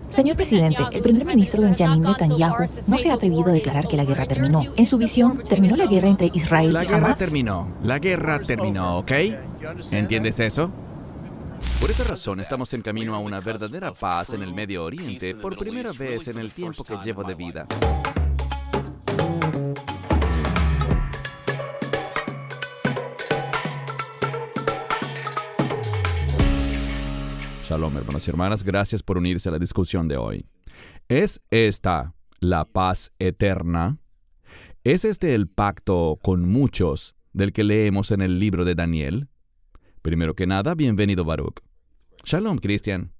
Señor presidente, el primer ministro Benjamin Netanyahu no se ha atrevido a declarar que la guerra terminó. En su visión, terminó la guerra entre Israel La y guerra Hamás. terminó. La guerra terminó, ¿ok? ¿Entiendes eso? Por esa razón estamos en camino a una verdadera paz en el Medio Oriente por primera vez en el tiempo que llevo de vida. Shalom, hermanos y hermanas, gracias por unirse a la discusión de hoy. ¿Es esta la paz eterna? ¿Es este el pacto con muchos del que leemos en el libro de Daniel? Primero que nada, bienvenido, Baruch. Shalom, Cristian.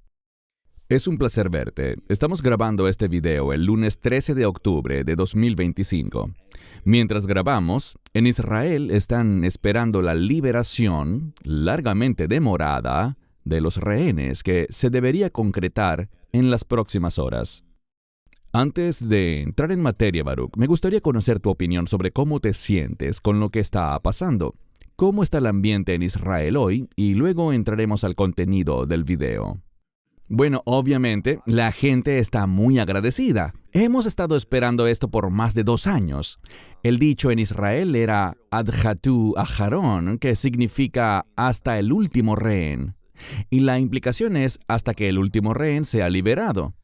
Es un placer verte. Estamos grabando este video el lunes 13 de octubre de 2025. Mientras grabamos, en Israel están esperando la liberación, largamente demorada, de los rehenes que se debería concretar en las próximas horas. Antes de entrar en materia, Baruch, me gustaría conocer tu opinión sobre cómo te sientes con lo que está pasando. ¿Cómo está el ambiente en Israel hoy? Y luego entraremos al contenido del video. Bueno, obviamente, la gente está muy agradecida. Hemos estado esperando esto por más de 2 años. El dicho en Israel era Adhatu Aharon, que significa hasta el último rehén. Y la implicación es hasta que el último rehén sea liberado.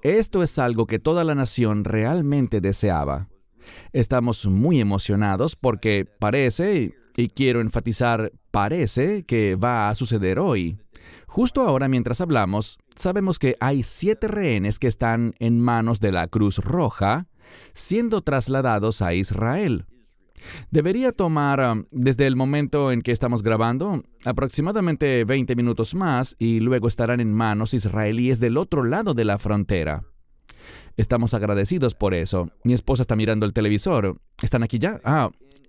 Esto es algo que toda la nación realmente deseaba. Estamos muy emocionados porque parece, y quiero enfatizar, parece que va a suceder hoy. Justo ahora, mientras hablamos, sabemos que hay 7 rehenes que están en manos de la Cruz Roja, siendo trasladados a Israel. Debería tomar, desde el momento en que estamos grabando, aproximadamente 20 minutos más y luego estarán en manos israelíes del otro lado de la frontera. Estamos agradecidos por eso. Mi esposa está mirando el televisor. ¿Están aquí ya?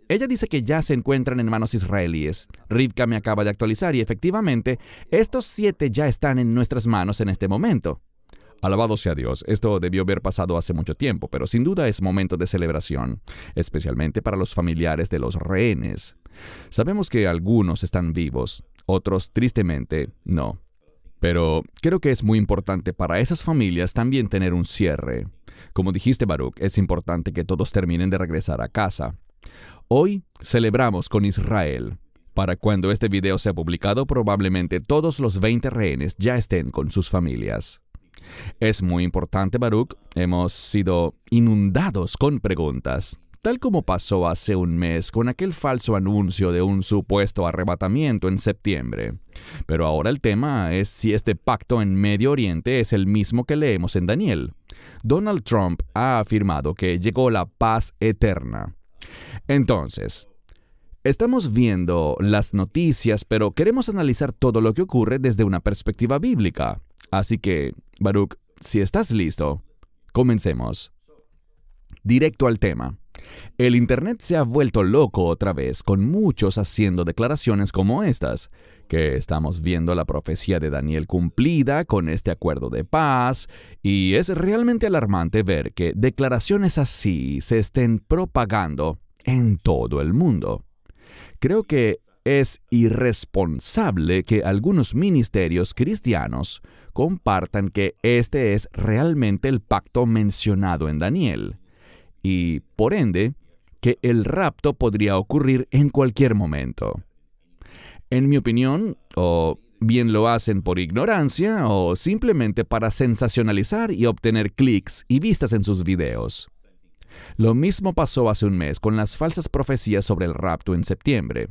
Ella dice que ya se encuentran en manos israelíes. Rivka me acaba de actualizar y efectivamente, estos 7 ya están en nuestras manos en este momento. Alabado sea Dios, esto debió haber pasado hace mucho tiempo, pero sin duda es momento de celebración, especialmente para los familiares de los rehenes. Sabemos que algunos están vivos, otros tristemente no. Pero creo que es muy importante para esas familias también tener un cierre. Como dijiste, Baruch, es importante que todos terminen de regresar a casa. Hoy celebramos con Israel. Para cuando este video sea publicado, probablemente todos los 20 rehenes ya estén con sus familias. Es muy importante, Baruch. Hemos sido inundados con preguntas, tal como pasó hace un mes con aquel falso anuncio de un supuesto arrebatamiento en septiembre. Pero ahora el tema es si este pacto en Medio Oriente es el mismo que leemos en Daniel. Donald Trump ha afirmado que llegó la paz eterna. Entonces, estamos viendo las noticias, pero queremos analizar todo lo que ocurre desde una perspectiva bíblica. Así que, Baruch, si estás listo, comencemos. Directo al tema. El Internet se ha vuelto loco otra vez, con muchos haciendo declaraciones como estas, que estamos viendo la profecía de Daniel cumplida con este acuerdo de paz, y es realmente alarmante ver que declaraciones así se estén propagando en todo el mundo. Creo que es irresponsable que algunos ministerios cristianos compartan que este es realmente el pacto mencionado en Daniel, y, por ende, que el rapto podría ocurrir en cualquier momento. En mi opinión, o bien lo hacen por ignorancia o simplemente para sensacionalizar y obtener clics y vistas en sus videos. Lo mismo pasó hace un mes con las falsas profecías sobre el rapto en septiembre.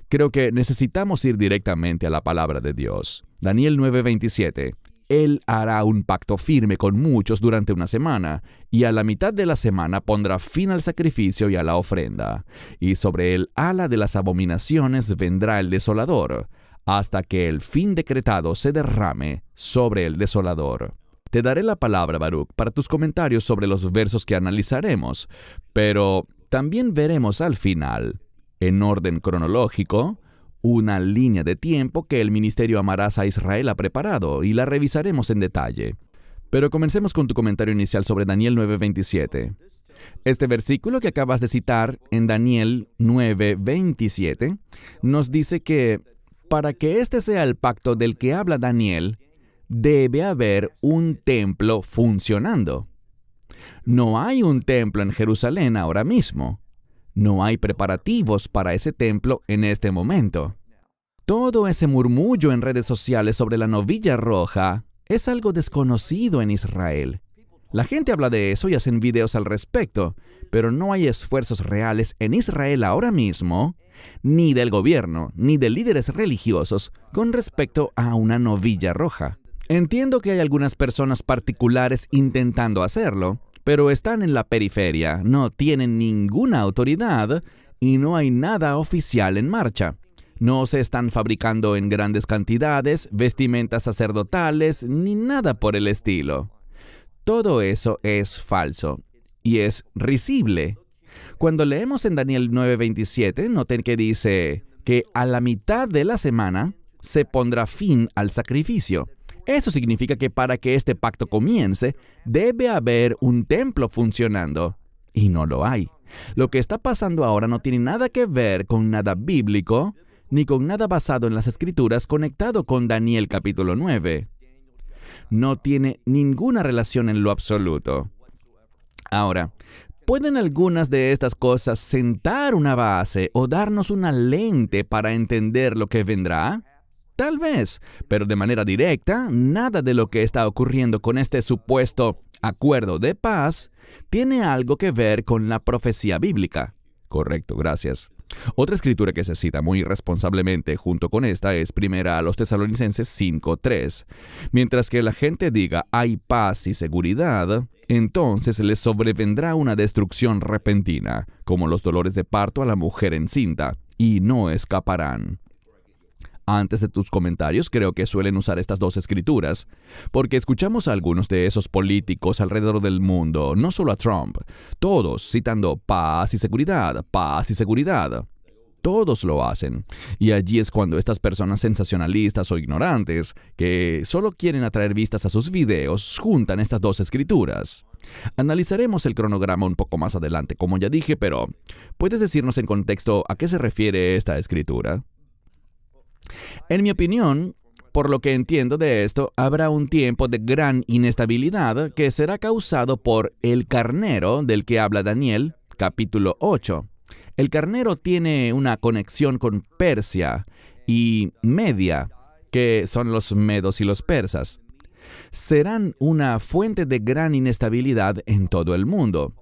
Creo que necesitamos ir directamente a la palabra de Dios. Daniel 9:27. Él hará un pacto firme con muchos durante una semana, y a la mitad de la semana pondrá fin al sacrificio y a la ofrenda. Y sobre el ala de las abominaciones vendrá el desolador, hasta que el fin decretado se derrame sobre el desolador. Te daré la palabra, Baruch, para tus comentarios sobre los versos que analizaremos, pero también veremos al final, en orden cronológico, una línea de tiempo que el ministerio Amarás a Israel ha preparado y la revisaremos en detalle. Pero comencemos con tu comentario inicial sobre Daniel 9:27. Este versículo que acabas de citar en Daniel 9:27 nos dice que para que este sea el pacto del que habla Daniel, debe haber un templo funcionando. No hay un templo en Jerusalén ahora mismo. No hay preparativos para ese templo en este momento. Todo ese murmullo en redes sociales sobre la novilla roja es algo desconocido en Israel. La gente habla de eso y hacen videos al respecto, pero no hay esfuerzos reales en Israel ahora mismo, ni del gobierno, ni de líderes religiosos, con respecto a una novilla roja. Entiendo que hay algunas personas particulares intentando hacerlo, pero están en la periferia, no tienen ninguna autoridad y no hay nada oficial en marcha. No se están fabricando en grandes cantidades vestimentas sacerdotales ni nada por el estilo. Todo eso es falso y es risible. Cuando leemos en Daniel 9:27, noten que dice que a la mitad de la semana se pondrá fin al sacrificio. Eso significa que para que este pacto comience, debe haber un templo funcionando. Y no lo hay. Lo que está pasando ahora no tiene nada que ver con nada bíblico, ni con nada basado en las Escrituras conectado con Daniel capítulo 9. No tiene ninguna relación en lo absoluto. Ahora, ¿pueden algunas de estas cosas sentar una base o darnos una lente para entender lo que vendrá? Tal vez, pero de manera directa, nada de lo que está ocurriendo con este supuesto acuerdo de paz tiene algo que ver con la profecía bíblica. Correcto, gracias. Otra escritura que se cita muy responsablemente junto con esta es 1 Tesalonicenses 5:3. Mientras que la gente diga hay paz y seguridad, entonces les sobrevendrá una destrucción repentina, como los dolores de parto a la mujer encinta, y no escaparán. Antes de tus comentarios, creo que suelen usar estas dos escrituras, porque escuchamos a algunos de esos políticos alrededor del mundo, no solo a Trump, todos citando paz y seguridad, paz y seguridad. Todos lo hacen. Y allí es cuando estas personas sensacionalistas o ignorantes, que solo quieren atraer vistas a sus videos, juntan estas dos escrituras. Analizaremos el cronograma un poco más adelante, como ya dije, pero ¿puedes decirnos en contexto a qué se refiere esta escritura? En mi opinión, por lo que entiendo de esto, habrá un tiempo de gran inestabilidad que será causado por el carnero del que habla Daniel, capítulo 8. El carnero tiene una conexión con Persia y Media, que son los medos y los persas. Serán una fuente de gran inestabilidad en todo el mundo.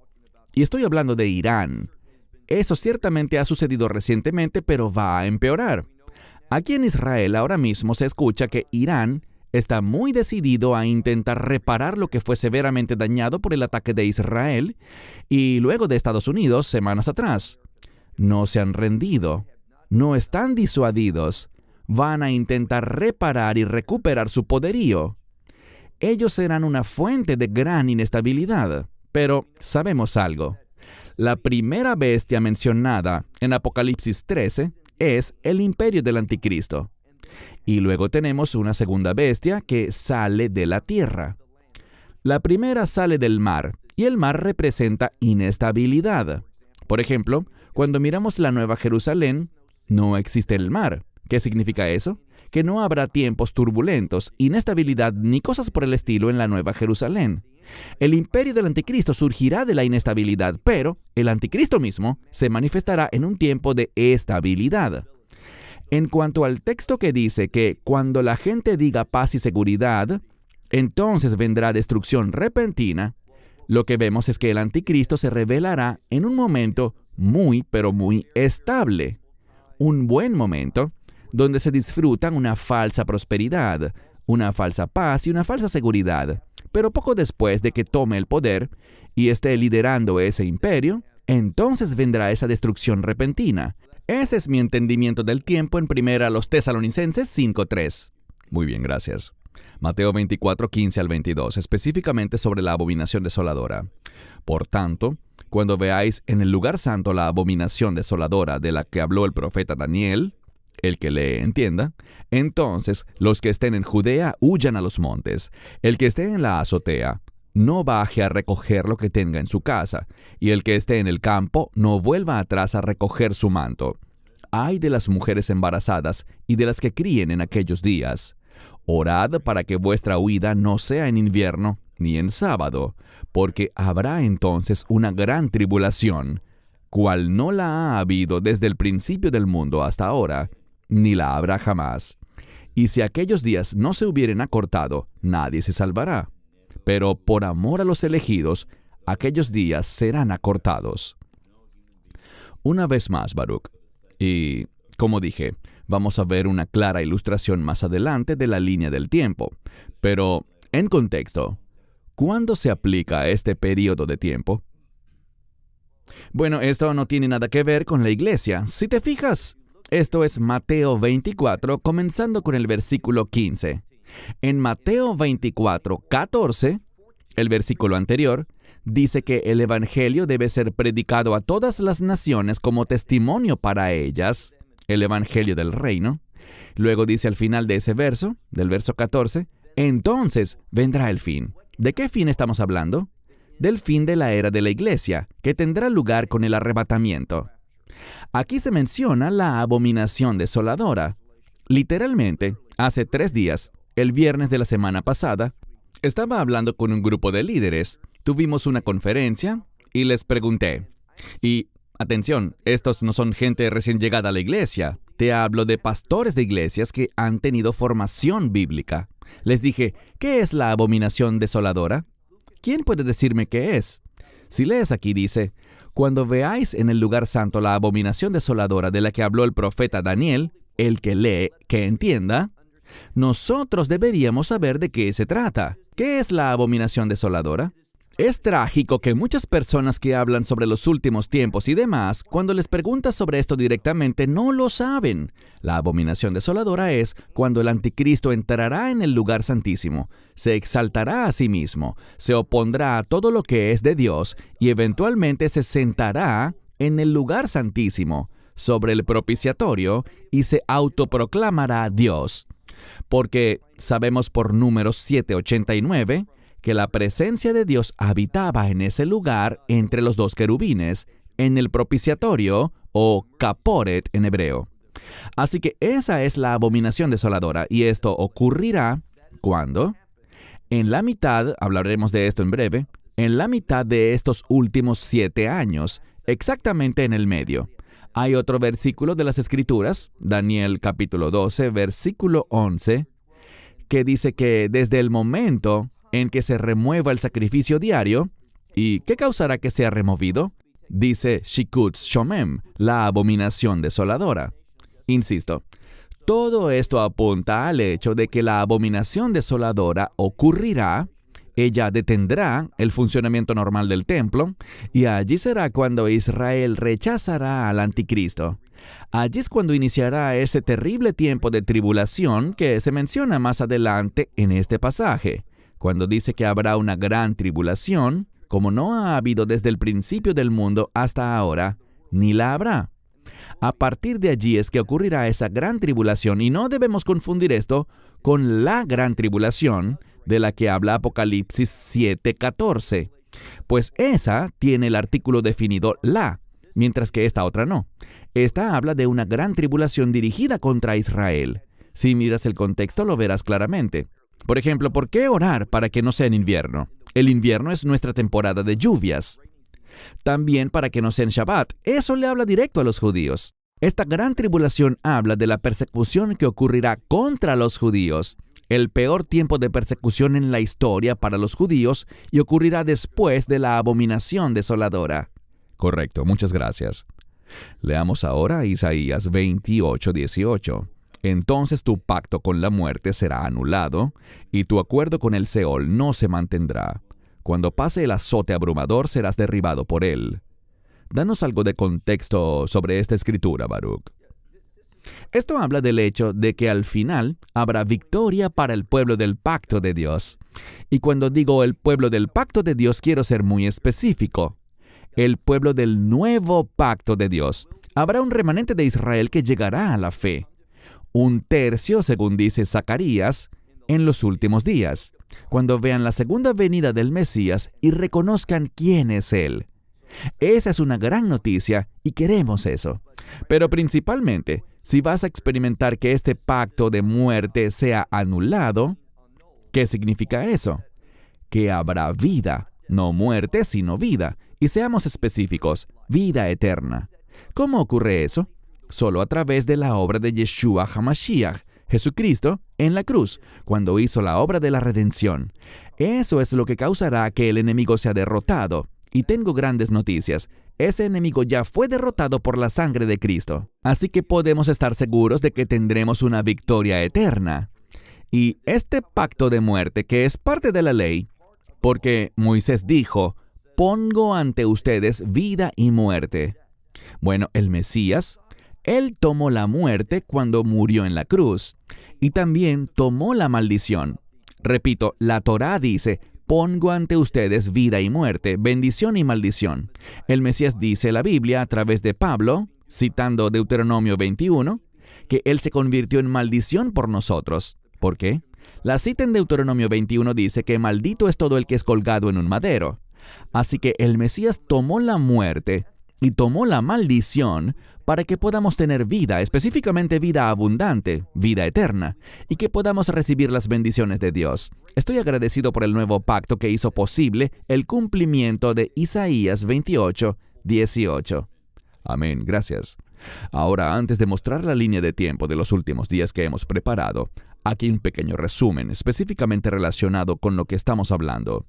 Y estoy hablando de Irán. Eso ciertamente ha sucedido recientemente, pero va a empeorar. Aquí en Israel ahora mismo se escucha que Irán está muy decidido a intentar reparar lo que fue severamente dañado por el ataque de Israel y luego de Estados Unidos semanas atrás. No se han rendido, no están disuadidos, van a intentar reparar y recuperar su poderío. Ellos serán una fuente de gran inestabilidad, pero sabemos algo. La primera bestia mencionada en Apocalipsis 13 es el imperio del anticristo. Y luego tenemos una segunda bestia que sale de la tierra. La primera sale del mar, y el mar representa inestabilidad. Por ejemplo, cuando miramos la Nueva Jerusalén, no existe el mar. ¿Qué significa eso? Que no habrá tiempos turbulentos, inestabilidad ni cosas por el estilo en la Nueva Jerusalén. El imperio del anticristo surgirá de la inestabilidad, pero el anticristo mismo se manifestará en un tiempo de estabilidad. En cuanto al texto que dice que cuando la gente diga paz y seguridad, entonces vendrá destrucción repentina, lo que vemos es que el anticristo se revelará en un momento muy, pero muy estable. Un buen momento donde se disfrutan una falsa prosperidad, una falsa paz y una falsa seguridad. Pero poco después de que tome el poder y esté liderando ese imperio, entonces vendrá esa destrucción repentina. Ese es mi entendimiento del tiempo en 1 Tesalonicenses 5:3. Muy bien, gracias. Mateo 24:15 al 22, específicamente sobre la abominación desoladora. Por tanto, cuando veáis en el lugar santo la abominación desoladora de la que habló el profeta Daniel, el que lee entienda, entonces los que estén en Judea huyan a los montes. El que esté en la azotea no baje a recoger lo que tenga en su casa, y el que esté en el campo no vuelva atrás a recoger su manto. ay de las mujeres embarazadas y de las que críen en aquellos días. Orad para que vuestra huida no sea en invierno ni en sábado, porque habrá entonces una gran tribulación, cual no la ha habido desde el principio del mundo hasta ahora, ni la habrá jamás. Y si aquellos días no se hubieren acortado, nadie se salvará. Pero por amor a los elegidos, aquellos días serán acortados. Una vez más, Baruch. Y, como dije, vamos a ver una clara ilustración más adelante de la línea del tiempo. Pero, en contexto, ¿cuándo se aplica este periodo de tiempo? Bueno, esto no tiene nada que ver con la iglesia. Si te fijas, esto es Mateo 24, comenzando con el versículo 15. En Mateo 24, 14, el versículo anterior, dice que el Evangelio debe ser predicado a todas las naciones como testimonio para ellas, el Evangelio del reino. Luego dice al final de ese verso, del verso 14, entonces vendrá el fin. ¿De qué fin estamos hablando? Del fin de la era de la iglesia, que tendrá lugar con el arrebatamiento. Aquí se menciona la abominación desoladora. Literalmente, hace 3 días, el viernes de la semana pasada, estaba hablando con un grupo de líderes. Tuvimos una conferencia y les pregunté. Y, atención, estos no son gente recién llegada a la iglesia. Te hablo de pastores de iglesias que han tenido formación bíblica. Les dije, ¿qué es la abominación desoladora? ¿Quién puede decirme qué es? Si lees aquí dice, cuando veáis en el lugar santo la abominación desoladora de la que habló el profeta Daniel, el que lee, que entienda, nosotros deberíamos saber de qué se trata. ¿Qué es la abominación desoladora? Es trágico que muchas personas que hablan sobre los últimos tiempos y demás, cuando les preguntas sobre esto directamente, no lo saben. La abominación desoladora es cuando el anticristo entrará en el lugar santísimo, se exaltará a sí mismo, se opondrá a todo lo que es de Dios y eventualmente se sentará en el lugar santísimo, sobre el propiciatorio, y se autoproclamará Dios. Porque sabemos por Números 7:89, que la presencia de Dios habitaba en ese lugar entre los 2 querubines, en el propiciatorio, o caporet en hebreo. Así que esa es la abominación desoladora, y esto ocurrirá, ¿cuándo? En la mitad, hablaremos de esto en breve, en la mitad de estos últimos 7 años, exactamente en el medio. Hay otro versículo de las Escrituras, Daniel capítulo 12, versículo 11, que dice que desde el momento en que se remueva el sacrificio diario, ¿y qué causará que sea removido? Dice Shikutz Shomem, la abominación desoladora. Insisto, todo esto apunta al hecho de que la abominación desoladora ocurrirá, ella detendrá el funcionamiento normal del templo, y allí será cuando Israel rechazará al anticristo. Allí es cuando iniciará ese terrible tiempo de tribulación que se menciona más adelante en este pasaje, cuando dice que habrá una gran tribulación, como no ha habido desde el principio del mundo hasta ahora, ni la habrá. A partir de allí es que ocurrirá esa gran tribulación, y no debemos confundir esto con la gran tribulación de la que habla Apocalipsis 7:14, pues esa tiene el artículo definido la, mientras que esta otra no. Esta habla de una gran tribulación dirigida contra Israel. Si miras el contexto lo verás claramente. Por ejemplo, ¿por qué orar para que no sea en invierno? El invierno es nuestra temporada de lluvias. También para que no sea en Shabbat. Eso le habla directo a los judíos. Esta gran tribulación habla de la persecución que ocurrirá contra los judíos, el peor tiempo de persecución en la historia para los judíos, y ocurrirá después de la abominación desoladora. Correcto, muchas gracias. Leamos ahora Isaías 28:18. Entonces tu pacto con la muerte será anulado, y tu acuerdo con el Seol no se mantendrá. Cuando pase el azote abrumador, serás derribado por él. Danos algo de contexto sobre esta escritura, Baruch. Esto habla del hecho de que al final habrá victoria para el pueblo del pacto de Dios. Y cuando digo el pueblo del pacto de Dios, quiero ser muy específico. El pueblo del nuevo pacto de Dios. Habrá un remanente de Israel que llegará a la fe. 1/3, según dice Zacarías, en los últimos días, cuando vean la segunda venida del Mesías y reconozcan quién es Él. Esa es una gran noticia y queremos eso. Pero principalmente, si vas a experimentar que este pacto de muerte sea anulado, ¿qué significa eso? Que habrá vida, no muerte, sino vida. Y seamos específicos, vida eterna. ¿Cómo ocurre eso? Solo a través de la obra de Yeshua HaMashiach, Jesucristo, en la cruz, cuando hizo la obra de la redención. Eso es lo que causará que el enemigo sea derrotado. Y tengo grandes noticias. Ese enemigo ya fue derrotado por la sangre de Cristo. Así que podemos estar seguros de que tendremos una victoria eterna. Y este pacto de muerte, que es parte de la ley, porque Moisés dijo, pongo ante ustedes vida y muerte. Bueno, el Mesías, él tomó la muerte cuando murió en la cruz, y también tomó la maldición. Repito, la Torá dice, pongo ante ustedes vida y muerte, bendición y maldición. El Mesías dice la Biblia a través de Pablo, citando Deuteronomio 21, que él se convirtió en maldición por nosotros. ¿Por qué? La cita en Deuteronomio 21 dice que maldito es todo el que es colgado en un madero. Así que el Mesías tomó la muerte y tomó la maldición para que podamos tener vida, específicamente vida abundante, vida eterna, y que podamos recibir las bendiciones de Dios. Estoy agradecido por el nuevo pacto que hizo posible el cumplimiento de Isaías 28, 18. Amén, gracias. Ahora, antes de mostrar la línea de tiempo de los últimos días que hemos preparado, aquí un pequeño resumen específicamente relacionado con lo que estamos hablando.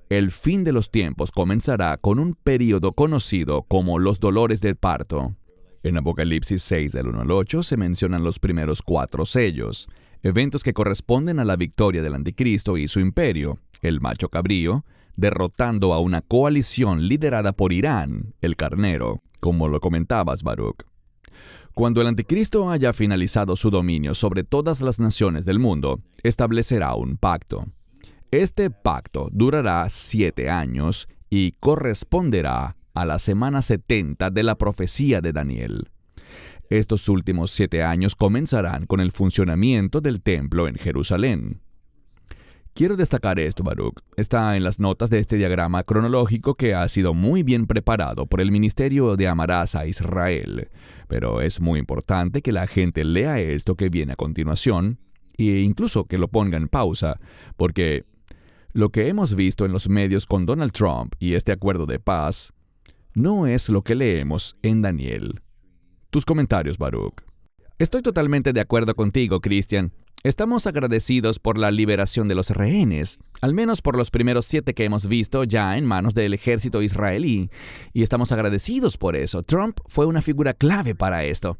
El fin de los tiempos comenzará con un período conocido como los dolores del parto. En Apocalipsis 6, del 1 al 8, se mencionan los primeros 4 sellos, eventos que corresponden a la victoria del anticristo y su imperio, el macho cabrío, derrotando a una coalición liderada por Irán, el carnero, como lo comentabas, Baruch. Cuando el anticristo haya finalizado su dominio sobre todas las naciones del mundo, establecerá un pacto. Este pacto durará 7 años y corresponderá a la semana 70 de la profecía de Daniel. Estos últimos 7 años comenzarán con el funcionamiento del templo en Jerusalén. Quiero destacar esto, Baruch. Está en las notas de este diagrama cronológico que ha sido muy bien preparado por el Ministerio de Amarás a Israel. Pero es muy importante que la gente lea esto que viene a continuación e incluso que lo ponga en pausa, porque lo que hemos visto en los medios con Donald Trump y este acuerdo de paz no es lo que leemos en Daniel. Tus comentarios, Baruch. Estoy totalmente de acuerdo contigo, Christian. Estamos agradecidos por la liberación de los rehenes, al menos por los primeros 7 que hemos visto ya en manos del ejército israelí, y estamos agradecidos por eso. Trump fue una figura clave para esto.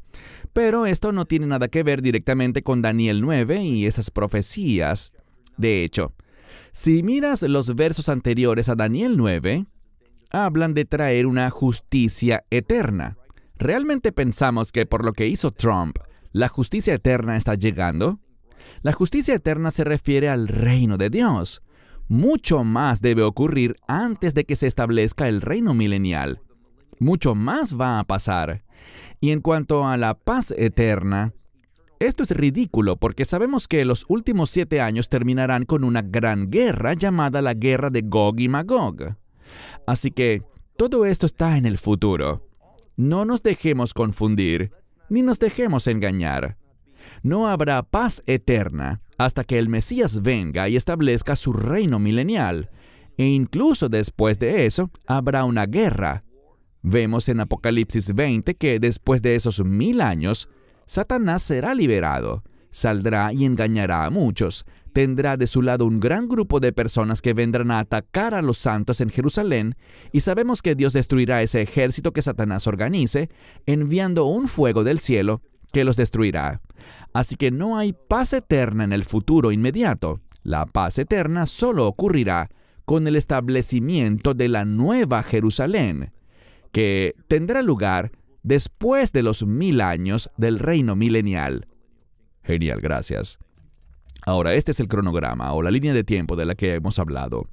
Pero esto no tiene nada que ver directamente con Daniel 9 y esas profecías. De hecho, si miras los versos anteriores a Daniel 9, hablan de traer una justicia eterna. ¿Realmente pensamos que por lo que hizo Trump, la justicia eterna está llegando? La justicia eterna se refiere al reino de Dios. Mucho más debe ocurrir antes de que se establezca el reino milenial. Mucho más va a pasar. Y en cuanto a la paz eterna, esto es ridículo porque sabemos que los últimos 7 años terminarán con una gran guerra llamada la guerra de Gog y Magog. Así que todo esto está en el futuro. No nos dejemos confundir, ni nos dejemos engañar. No habrá paz eterna hasta que el Mesías venga y establezca su reino milenial, e incluso después de eso habrá una guerra. Vemos en Apocalipsis 20 que después de esos 1000 años, Satanás será liberado, saldrá y engañará a muchos. Tendrá de su lado un gran grupo de personas que vendrán a atacar a los santos en Jerusalén, y sabemos que Dios destruirá ese ejército que Satanás organice, enviando un fuego del cielo que los destruirá. Así que no hay paz eterna en el futuro inmediato. La paz eterna solo ocurrirá con el establecimiento de la nueva Jerusalén, que tendrá lugar después de los 1000 años del reino milenial. Genial, gracias. Ahora, este es el cronograma o la línea de tiempo de la que hemos hablado.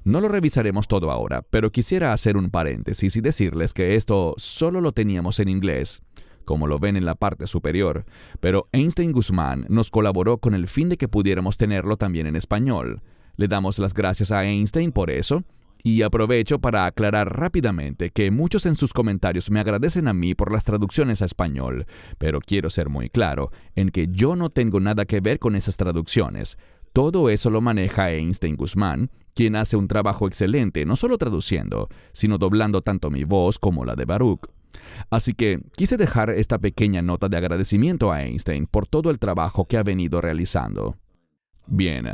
No lo revisaremos todo ahora, pero quisiera hacer un paréntesis y decirles que esto solo lo teníamos en inglés, como lo ven en la parte superior, pero Einstein Guzmán nos colaboró con el fin de que pudiéramos tenerlo también en español. Le damos las gracias a Einstein por eso, Y aprovecho para aclarar rápidamente que muchos en sus comentarios me agradecen a mí por las traducciones a español, pero quiero ser muy claro en que yo no tengo nada que ver con esas traducciones. Todo eso lo maneja Einstein Guzmán, quien hace un trabajo excelente no solo traduciendo, sino doblando tanto mi voz como la de Baruch. Así que quise dejar esta pequeña nota de agradecimiento a Einstein por todo el trabajo que ha venido realizando. Bien.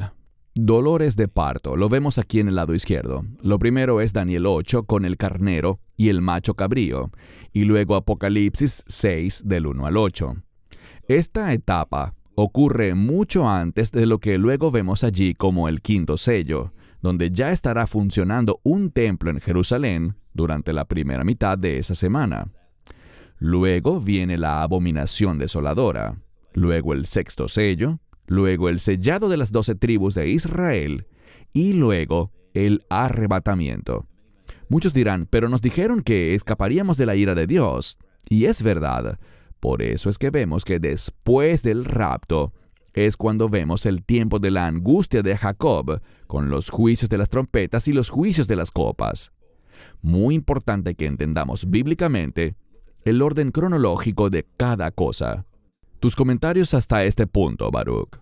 Dolores de parto, lo vemos aquí en el lado izquierdo. Lo primero es Daniel 8 con el carnero y el macho cabrío, y luego Apocalipsis 6 del 1 al 8. Esta etapa ocurre mucho antes de lo que luego vemos allí como el quinto sello, donde ya estará funcionando un templo en Jerusalén durante la primera mitad de esa semana. Luego viene la abominación desoladora, luego el sexto sello, luego el sellado de las 12 tribus de Israel y luego el arrebatamiento. Muchos dirán, pero nos dijeron que escaparíamos de la ira de Dios. Y es verdad. Por eso es que vemos que después del rapto es cuando vemos el tiempo de la angustia de Jacob con los juicios de las trompetas y los juicios de las copas. Muy importante que entendamos bíblicamente el orden cronológico de cada cosa. Tus comentarios hasta este punto, Baruch.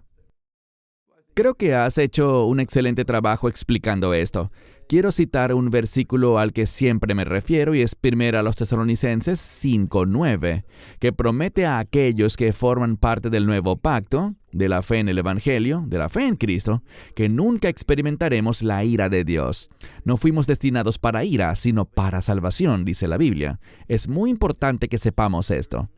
Creo que has hecho un excelente trabajo explicando esto. Quiero citar un versículo al que siempre me refiero y es 1 Tesalonicenses 5:9, que promete a aquellos que forman parte del nuevo pacto, de la fe en el Evangelio, de la fe en Cristo, que nunca experimentaremos la ira de Dios. No fuimos destinados para ira, sino para salvación, dice la Biblia. Es muy importante que sepamos esto.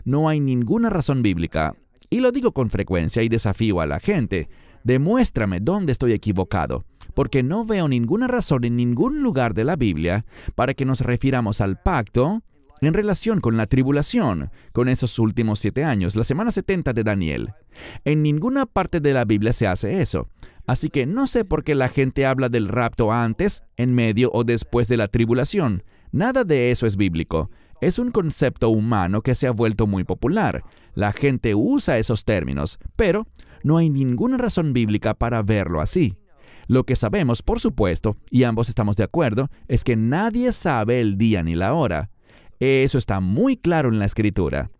No hay ninguna razón bíblica, y lo digo con frecuencia y desafío a la gente, demuéstrame dónde estoy equivocado, porque no veo ninguna razón en ningún lugar de la Biblia para que nos refiramos al pacto en relación con la tribulación, con esos últimos 7 años, la semana 70 de Daniel. En ninguna parte de la Biblia se hace eso. Así que no sé por qué la gente habla del rapto antes, en medio o después de la tribulación. Nada de eso es bíblico. Es un concepto humano que se ha vuelto muy popular. La gente usa esos términos, pero no hay ninguna razón bíblica para verlo así. Lo que sabemos, por supuesto, y ambos estamos de acuerdo, es que nadie sabe el día ni la hora. Eso está muy claro en la Escritura.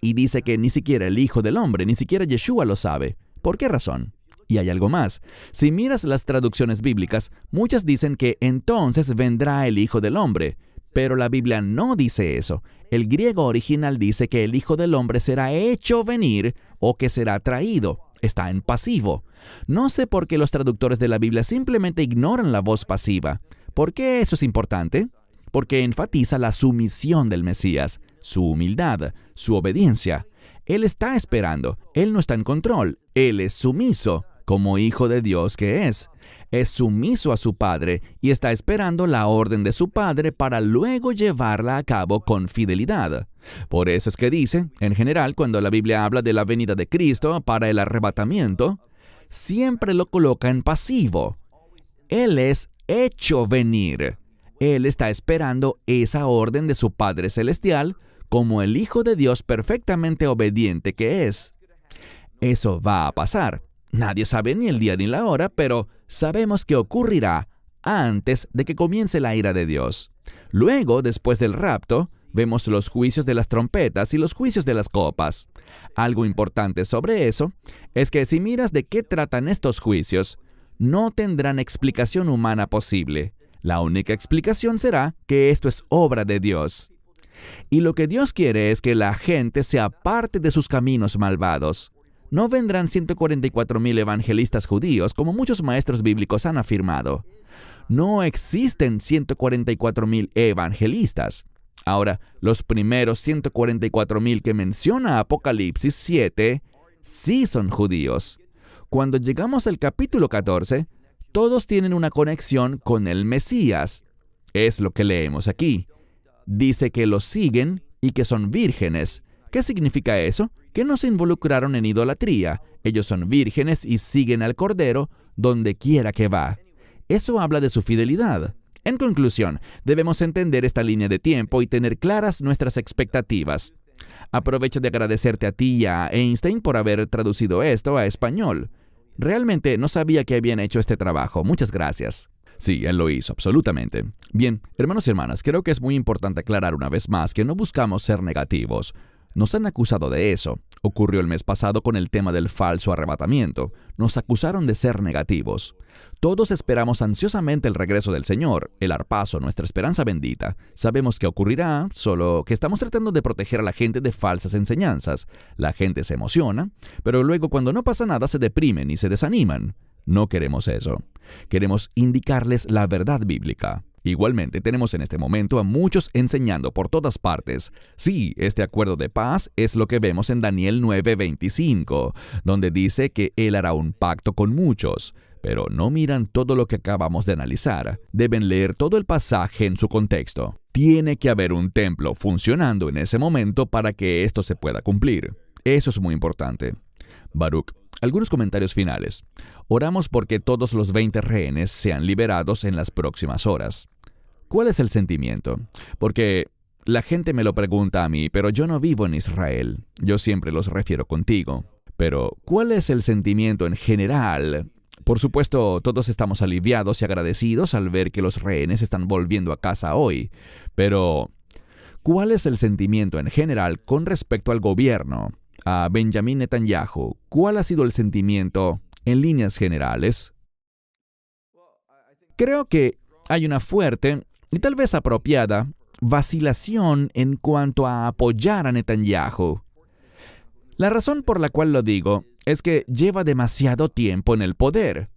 Y dice que ni siquiera el Hijo del Hombre, ni siquiera Yeshua lo sabe. ¿Por qué razón? Y hay algo más. Si miras las traducciones bíblicas, muchas dicen que entonces vendrá el Hijo del Hombre. Pero la Biblia no dice eso. El griego original dice que el Hijo del Hombre será hecho venir o que será traído. Está en pasivo. No sé por qué los traductores de la Biblia simplemente ignoran la voz pasiva. ¿Por qué eso es importante? Porque enfatiza la sumisión del Mesías, su humildad, su obediencia. Él está esperando. Él no está en control. Él es sumiso, como hijo de Dios que es. Es sumiso a su Padre y está esperando la orden de su Padre para luego llevarla a cabo con fidelidad. Por eso es que dice, en general, cuando la Biblia habla de la venida de Cristo para el arrebatamiento, siempre lo coloca en pasivo. Él es hecho venir. Él está esperando esa orden de su Padre Celestial como el Hijo de Dios perfectamente obediente que es. Eso va a pasar. Nadie sabe ni el día ni la hora, pero sabemos que ocurrirá antes de que comience la ira de Dios. Luego, después del rapto, vemos los juicios de las trompetas y los juicios de las copas. Algo importante sobre eso es que si miras de qué tratan estos juicios, no tendrán explicación humana posible. La única explicación será que esto es obra de Dios. Y lo que Dios quiere es que la gente se aparte de sus caminos malvados. No vendrán 144,000 evangelistas judíos, como muchos maestros bíblicos han afirmado. No existen 144,000 evangelistas. Ahora, los primeros 144,000 que menciona Apocalipsis 7 sí son judíos. Cuando llegamos al capítulo 14, todos tienen una conexión con el Mesías. Es lo que leemos aquí. Dice que los siguen y que son vírgenes. ¿Qué significa eso? Que no se involucraron en idolatría. Ellos son vírgenes y siguen al Cordero donde quiera que va. Eso habla de su fidelidad. En conclusión, debemos entender esta línea de tiempo y tener claras nuestras expectativas. Aprovecho de agradecerte a ti y a Einstein por haber traducido esto a español. Realmente no sabía que habían hecho este trabajo. Muchas gracias. Sí, él lo hizo, absolutamente. Bien, hermanos y hermanas, creo que es muy importante aclarar una vez más que no buscamos ser negativos. Nos han acusado de eso. Ocurrió el mes pasado con el tema del falso arrebatamiento. Nos acusaron de ser negativos. Todos esperamos ansiosamente el regreso del Señor, el arpazo, nuestra esperanza bendita. Sabemos que ocurrirá, solo que estamos tratando de proteger a la gente de falsas enseñanzas. La gente se emociona, pero luego cuando no pasa nada se deprimen y se desaniman. No queremos eso. Queremos indicarles la verdad bíblica. Igualmente, tenemos en este momento a muchos enseñando por todas partes. Sí, este acuerdo de paz es lo que vemos en Daniel 9:25, donde dice que Él hará un pacto con muchos. Pero no miran todo lo que acabamos de analizar. Deben leer todo el pasaje en su contexto. Tiene que haber un templo funcionando en ese momento para que esto se pueda cumplir. Eso es muy importante. Baruch, algunos comentarios finales. Oramos porque todos los 20 rehenes sean liberados en las próximas horas. ¿Cuál es el sentimiento? Porque la gente me lo pregunta a mí, pero yo no vivo en Israel. Yo siempre los refiero contigo. Pero, ¿cuál es el sentimiento en general? Por supuesto, todos estamos aliviados y agradecidos al ver que los rehenes están volviendo a casa hoy. Pero, ¿cuál es el sentimiento en general con respecto al gobierno? A Benjamín Netanyahu, ¿cuál ha sido el sentimiento en líneas generales? Creo que hay una fuerte y tal vez apropiada vacilación en cuanto a apoyar a Netanyahu. La razón por la cual lo digo es que lleva demasiado tiempo en el poder.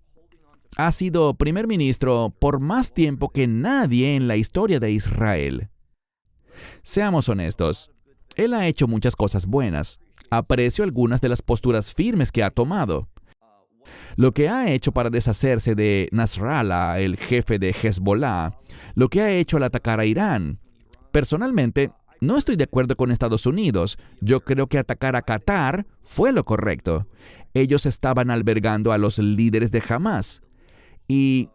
Ha sido primer ministro por más tiempo que nadie en la historia de Israel. Seamos honestos, él ha hecho muchas cosas buenas. Aprecio algunas de las posturas firmes que ha tomado. Lo que ha hecho para deshacerse de Nasrallah, el jefe de Hezbollah, lo que ha hecho al atacar a Irán. Personalmente, no estoy de acuerdo con Estados Unidos. Yo creo que atacar a Qatar fue lo correcto. Ellos estaban albergando a los líderes de Hamas. Y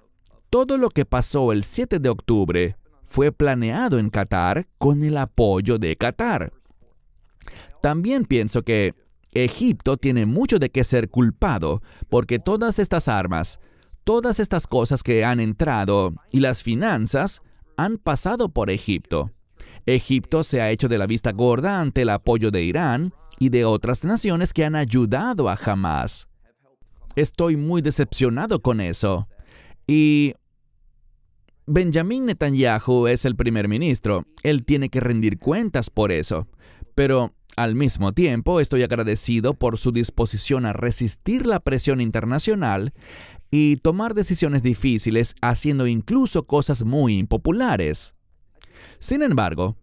todo lo que pasó el 7 de octubre fue planeado en Qatar con el apoyo de Qatar. También pienso que Egipto tiene mucho de qué ser culpado, porque todas estas armas, todas estas cosas que han entrado y las finanzas han pasado por Egipto. Egipto se ha hecho de la vista gorda ante el apoyo de Irán y de otras naciones que han ayudado a Hamas. Estoy muy decepcionado con eso. Y Benjamín Netanyahu es el primer ministro. Él tiene que rendir cuentas por eso. Pero al mismo tiempo, estoy agradecido por su disposición a resistir la presión internacional y tomar decisiones difíciles, haciendo incluso cosas muy impopulares. Sin embargo,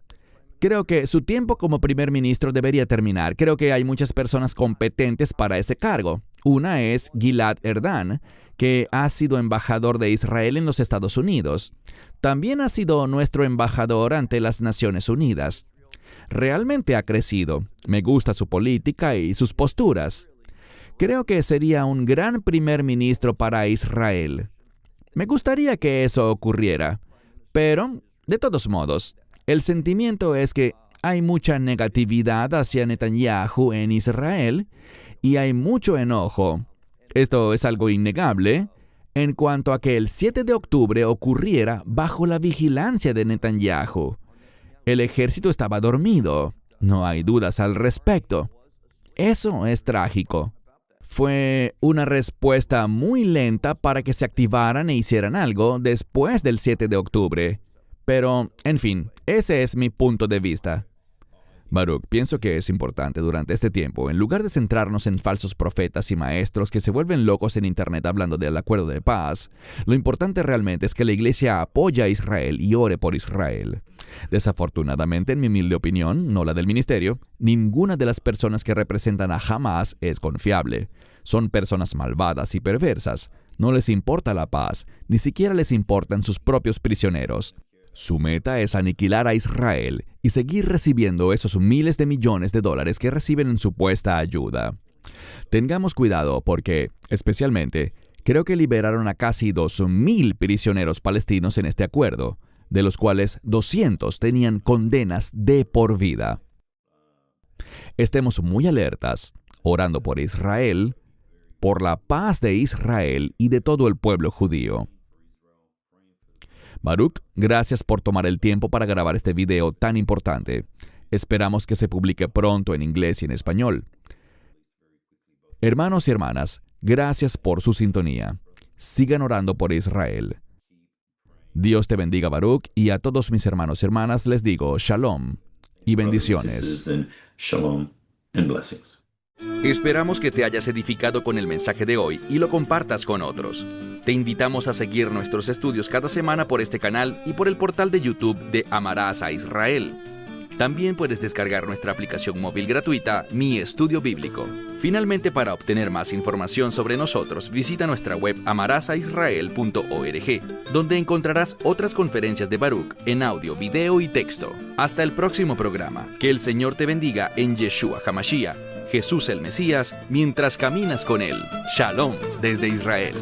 creo que su tiempo como primer ministro debería terminar. Creo que hay muchas personas competentes para ese cargo. Una es Gilad Erdan, que ha sido embajador de Israel en los Estados Unidos. También ha sido nuestro embajador ante las Naciones Unidas. Realmente ha crecido. Me gusta su política y sus posturas. Creo que sería un gran primer ministro para Israel. Me gustaría que eso ocurriera. Pero, de todos modos, el sentimiento es que hay mucha negatividad hacia Netanyahu en Israel y hay mucho enojo. Esto es algo innegable en cuanto a que el 7 de octubre ocurriera bajo la vigilancia de Netanyahu. El ejército estaba dormido. No hay dudas al respecto. Eso es trágico. Fue una respuesta muy lenta para que se activaran e hicieran algo después del 7 de octubre. Pero, en fin, ese es mi punto de vista. Baruch, pienso que es importante durante este tiempo, en lugar de centrarnos en falsos profetas y maestros que se vuelven locos en Internet hablando del acuerdo de paz, lo importante realmente es que la Iglesia apoye a Israel y ore por Israel. Desafortunadamente, en mi humilde opinión, no la del ministerio, ninguna de las personas que representan a Hamas es confiable. Son personas malvadas y perversas. No les importa la paz, ni siquiera les importan sus propios prisioneros. Su meta es aniquilar a Israel y seguir recibiendo esos miles de millones de dólares que reciben en supuesta ayuda. Tengamos cuidado porque, especialmente, creo que liberaron a casi 2,000 prisioneros palestinos en este acuerdo, de los cuales 200 tenían condenas de por vida. Estemos muy alertas, orando por Israel, por la paz de Israel y de todo el pueblo judío. Baruch, gracias por tomar el tiempo para grabar este video tan importante. Esperamos que se publique pronto en inglés y en español. Hermanos y hermanas, gracias por su sintonía. Sigan orando por Israel. Dios te bendiga, Baruch, y a todos mis hermanos y hermanas les digo Shalom y bendiciones. Shalom and blessings. Esperamos que te hayas edificado con el mensaje de hoy y lo compartas con otros. Te invitamos a seguir nuestros estudios cada semana por este canal y por el portal de YouTube de Amarás a Israel. También puedes descargar nuestra aplicación móvil gratuita, Mi Estudio Bíblico. Finalmente, para obtener más información sobre nosotros, visita nuestra web amarasaisrael.org, donde encontrarás otras conferencias de Baruch en audio, video y texto. Hasta el próximo programa. Que el Señor te bendiga en Yeshua HaMashiach, Jesús el Mesías, mientras caminas con Él. Shalom desde Israel.